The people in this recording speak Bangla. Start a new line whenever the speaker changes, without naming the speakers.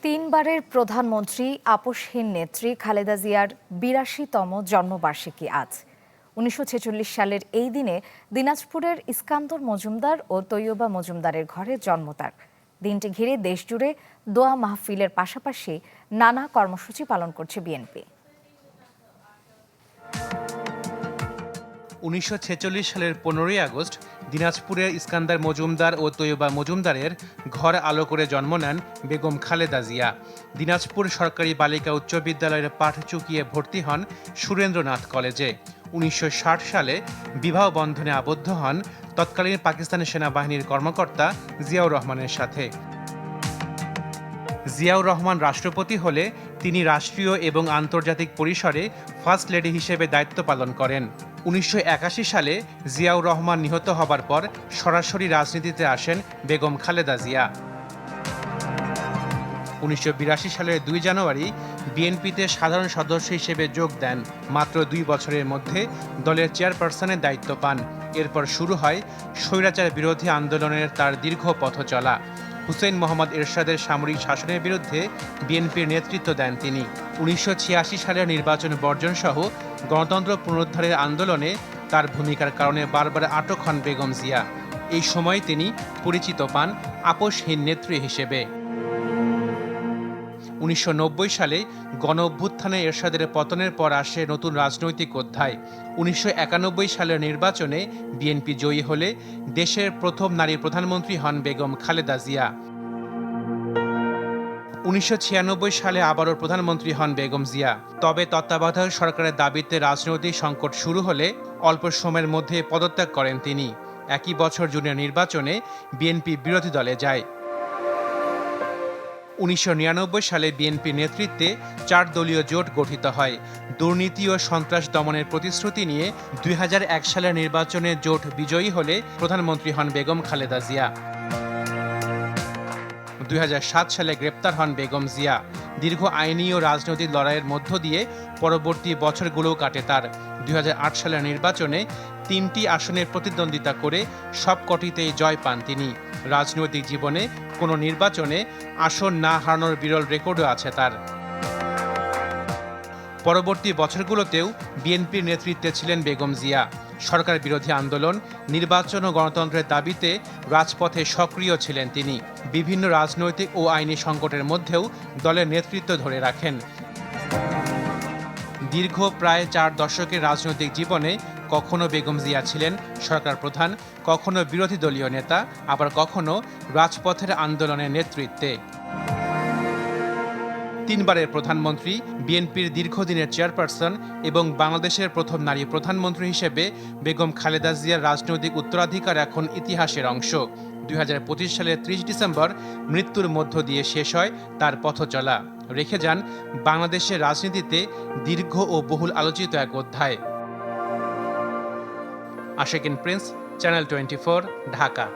তিনবারের প্রধানমন্ত্রী আপসহীন নেত্রী খালেদা জিয়ার ৮২তম জন্মবার্ষিকী আজ। ১৯৪৬ সালের এই দিনে দিনাজপুরের ইস্কান্দর মজুমদার ও তৈয়বা মজুমদারের ঘরে জন্ম তার। দিনটি ঘিরে দেশজুড়ে দোয়া মাহফিলের পাশাপাশি নানা কর্মসূচি পালন করছে বিএনপি।
১৯৪৬ সালের ১৫ই আগস্ট দিনাজপুরের ইস্কান্দার মজুমদার ও তৈয়বা মজুমদারের ঘর আলো করে জন্ম নেন বেগম খালেদা জিয়া। দিনাজপুর সরকারি বালিকা উচ্চ বিদ্যালয়ের পাঠ চুকিয়ে ভর্তি হন সুরেন্দ্রনাথ কলেজে। ১৯৬০ সালে বিবাহ বন্ধনে আবদ্ধ হন তৎকালীন পাকিস্তানি সেনাবাহিনীর কর্মকর্তা জিয়াউর রহমানের সাথে। জিয়াউর রহমান রাষ্ট্রপতি হলে তিনি রাষ্ট্রীয় এবং আন্তর্জাতিক পরিসরে ফার্স্ট লেডি হিসেবে দায়িত্ব পালন করেন। ১৯৮১ সালে জিয়াউর রহমান নিহত হবার পর সরাসরি রাজনীতিতে আসেন বেগম খালেদা জিয়া। ১৯৮২ সালের ২ জানুয়ারি বিএনপিতে সাধারণ সদস্য হিসেবে যোগ দেন। মাত্র ২ বছরের মধ্যে দলের চেয়ারপারসনের দায়িত্ব পান। এরপর শুরু হয় স্বৈরাচার বিরোধী আন্দোলনের তার দীর্ঘ পথ চলা। হুসেইন মোহাম্মদ এরশাদের সামরিক শাসনের বিরুদ্ধে বিএনপির নেতৃত্ব দেন তিনি। ১৯৮৬ সালের নির্বাচন বর্জন সহ গণতন্ত্র পুনরুদ্ধারের আন্দোলনে তার ভূমিকার কারণে বারবার আটক হন বেগম জিয়া। এই সময় তিনি পরিচিত পান আপসহীন নেত্রী হিসেবে। ১৯৯০ সালে গণ অভ্যুত্থানে এরশাদের পতনের পর আসে নতুন রাজনৈতিক অধ্যায়। ১৯৯১ সালের নির্বাচনে বিএনপি জয়ী হলে দেশের প্রথম নারী প্রধানমন্ত্রী হন বেগম খালেদা জিয়া। ১৯৯৬ সালে আবারও প্রধানমন্ত্রী হন বেগম জিয়া। তবে তত্ত্বাবধায়ক সরকারের দাবিতে রাজনৈতিক সংকট শুরু হলে অল্প সময়ের মধ্যে পদত্যাগ করেন তিনি। একই বছর জুনের নির্বাচনে বিএনপি বিরোধী দলে যায়। ১৯৯৯ সালে বিএনপি নেতৃত্বে ৪ দলীয় জোট গঠিত হয়। দুর্নীতি ও সন্ত্রাস দমনের প্রতিশ্রুতি নিয়ে ২০০১ সালের নির্বাচনে জোট বিজয়ী হলে প্রধানমন্ত্রী হন বেগম খালেদা জিয়া। ২০০৭ সালে গ্রেপ্তার হন বেগম জিয়া। দীর্ঘ আইনি ও রাজনৈতিক লড়াইয়ের মধ্য দিয়ে পরবর্তী বছরগুলোও কাটে তার। ২০০৮ সালের নির্বাচনে ৩টি আসনে প্রতিদ্বন্দ্বিতা করে সবকটিতেই জয় পান তিনি। রাজনৈতিক জীবনে কোনো নির্বাচনে আসন না হারানোর বিরল রেকর্ডও আছে তার। পরবর্তী বছরগুলোতেও বিএনপির নেতৃত্বে ছিলেন বেগম জিয়া। সরকার বিরোধী আন্দোলন, নির্বাচন ও গণতন্ত্রের দাবিতে রাজপথে সক্রিয় ছিলেন তিনি। বিভিন্ন রাজনৈতিক ও আইনি সংকটের মধ্যেও দলের নেতৃত্ব ধরে রাখেন। দীর্ঘ প্রায় ৪ দশকের রাজনৈতিক জীবনে কখনো বেগম জিয়া ছিলেন সরকার প্রধান, কখনো বিরোধী দলীয় নেতা, আবার কখনো রাজপথের আন্দোলনের নেতৃত্বে। ৩বারের প্রধানমন্ত্রী, বিএনপির দীর্ঘদিনের চেয়ারপারসন এবং বাংলাদেশের প্রথম নারী প্রধানমন্ত্রী হিসেবে বেগম খালেদা জিয়ার রাজনৈতিক উত্তরাধিকার এখন ইতিহাসের অংশ। ২০২৫ সালের ৩০ ডিসেম্বর মৃত্যুর মধ্য দিয়ে শেষ হয় তার পথচলা। রেখে যান বাংলাদেশের রাজনীতিতে দীর্ঘ ও বহুল আলোচিত এক অধ্যায়। Ashikin Prince, channel 24, Dhaka.